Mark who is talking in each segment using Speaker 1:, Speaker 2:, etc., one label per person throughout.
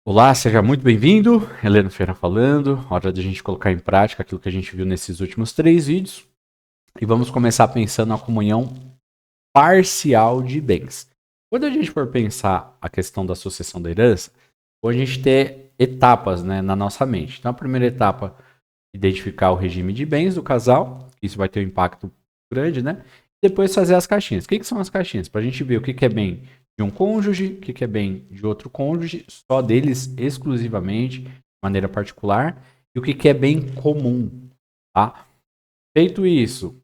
Speaker 1: Olá, seja muito bem-vindo. Heleno Feira falando. Hora de a gente colocar em prática aquilo que a gente viu nesses últimos 3 vídeos. E vamos começar pensando na comunhão parcial de bens. Quando a gente for pensar a questão da sucessão da herança, a gente ter etapas, né, na nossa mente. Então, a primeira etapa, identificar o regime de bens do casal. Isso vai ter um impacto grande, né? Depois fazer as caixinhas. O que são as caixinhas? Para a gente ver o que é bem de um cônjuge, o que é bem de outro cônjuge, só deles exclusivamente, de maneira particular, e o que é bem comum, tá? Feito isso,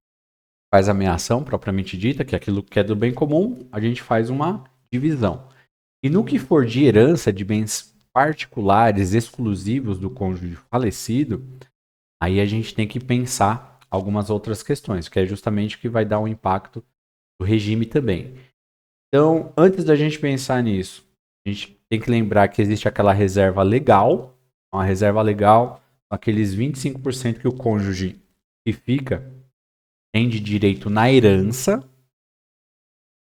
Speaker 1: faz a meação propriamente dita, que é aquilo que é do bem comum, a gente faz uma divisão. E no que for de herança de bens particulares, exclusivos do cônjuge falecido, aí a gente tem que pensar algumas outras questões, que é justamente o que vai dar um impacto do regime também. Então, antes da gente pensar nisso, a gente tem que lembrar que existe aquela reserva legal. Uma reserva legal, aqueles 25% que o cônjuge que fica tem de direito na herança.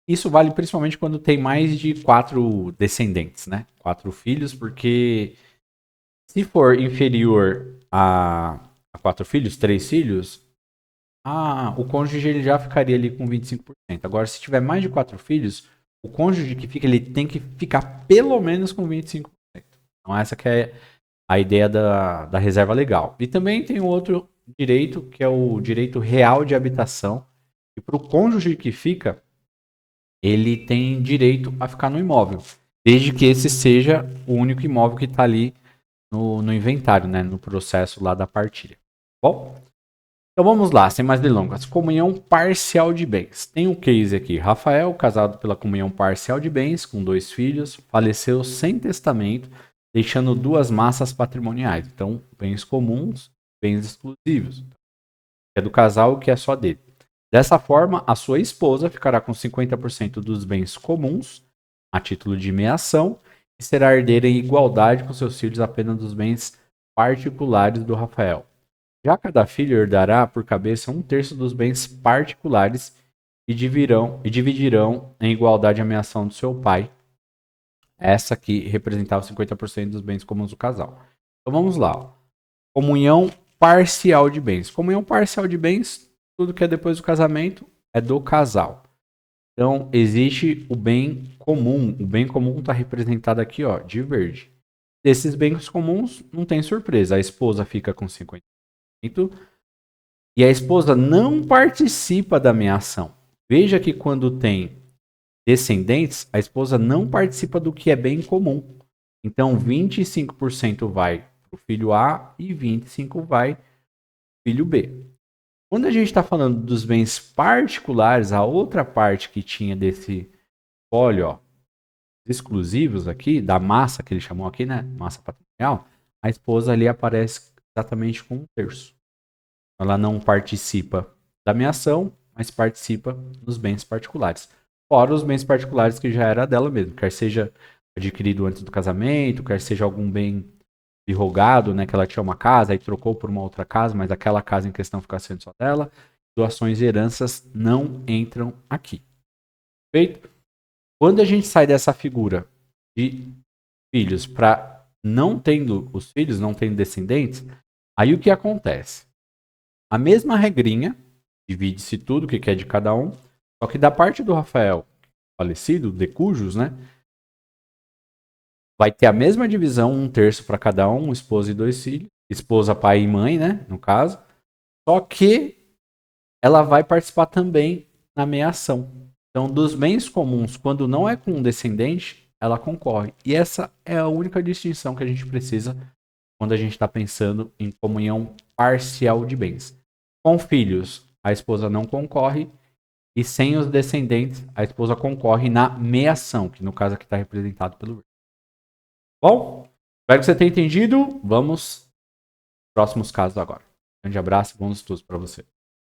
Speaker 1: Isso vale principalmente quando tem mais de 4 descendentes, né? 4 filhos, porque se for inferior a 4 filhos, 3 filhos, o cônjuge ele já ficaria ali com 25%. Agora, se tiver mais de 4 filhos, o cônjuge que fica, ele tem que ficar pelo menos com 25%. Então, essa que é a ideia da reserva legal. E também tem um outro direito, que é o direito real de habitação. E para o cônjuge que fica, ele tem direito a ficar no imóvel, desde que esse seja o único imóvel que está ali no inventário, né, no processo lá da partilha. Bom, então vamos lá, sem mais delongas. Comunhão parcial de bens. Tem um case aqui. Rafael, casado pela comunhão parcial de bens, com 2 filhos, faleceu sem testamento, deixando 2 massas patrimoniais. Então, bens comuns, bens exclusivos. Que é do casal, que é só dele. Dessa forma, a sua esposa ficará com 50% dos bens comuns, a título de meação, e será herdeira em igualdade com seus filhos apenas dos bens particulares do Rafael. Já cada filho herdará por cabeça 1/3 dos bens particulares e dividirão em igualdade a meação do seu pai. Essa que representava 50% dos bens comuns do casal. Então vamos lá. Ó. Comunhão parcial de bens. Comunhão parcial de bens, tudo que é depois do casamento é do casal. Então existe o bem comum. O bem comum está representado aqui, ó, de verde. Desses bens comuns, não tem surpresa. A esposa fica com 50%. E a esposa não participa da meação. Veja que quando tem descendentes, a esposa não participa do que é bem comum. Então, 25% vai para o filho A e 25% vai para o filho B. Quando a gente está falando dos bens particulares, a outra parte que tinha desse óleo, ó, exclusivos aqui, da massa que ele chamou aqui, né? Massa patrimonial, a esposa ali aparece exatamente com 1/3. Ela não participa da minha ação, mas participa dos bens particulares. Fora os bens particulares que já era dela mesmo, quer seja adquirido antes do casamento, quer seja algum bem prorrogado, né, que ela tinha uma casa e trocou por uma outra casa, mas aquela casa em questão fica sendo só dela. Doações e heranças não entram aqui. Feito? Quando a gente sai dessa figura de filhos para não tendo os filhos, não tendo descendentes, aí o que acontece? A mesma regrinha, divide-se tudo, o que é de cada um, só que da parte do Rafael falecido, de cujos, né? Vai ter a mesma divisão, 1/3 para cada um, esposa e 2 filhos, esposa, pai e mãe, né? No caso, só que ela vai participar também na meação. Então, dos bens comuns, quando não é com um descendente, ela concorre. E essa é a única distinção que a gente precisa quando a gente está pensando em comunhão parcial de bens. Com filhos, a esposa não concorre, e sem os descendentes, a esposa concorre na meação, que no caso aqui está representado pelo verde. Bom, espero que você tenha entendido. Vamos aos próximos casos agora. Grande abraço e bons estudos para você.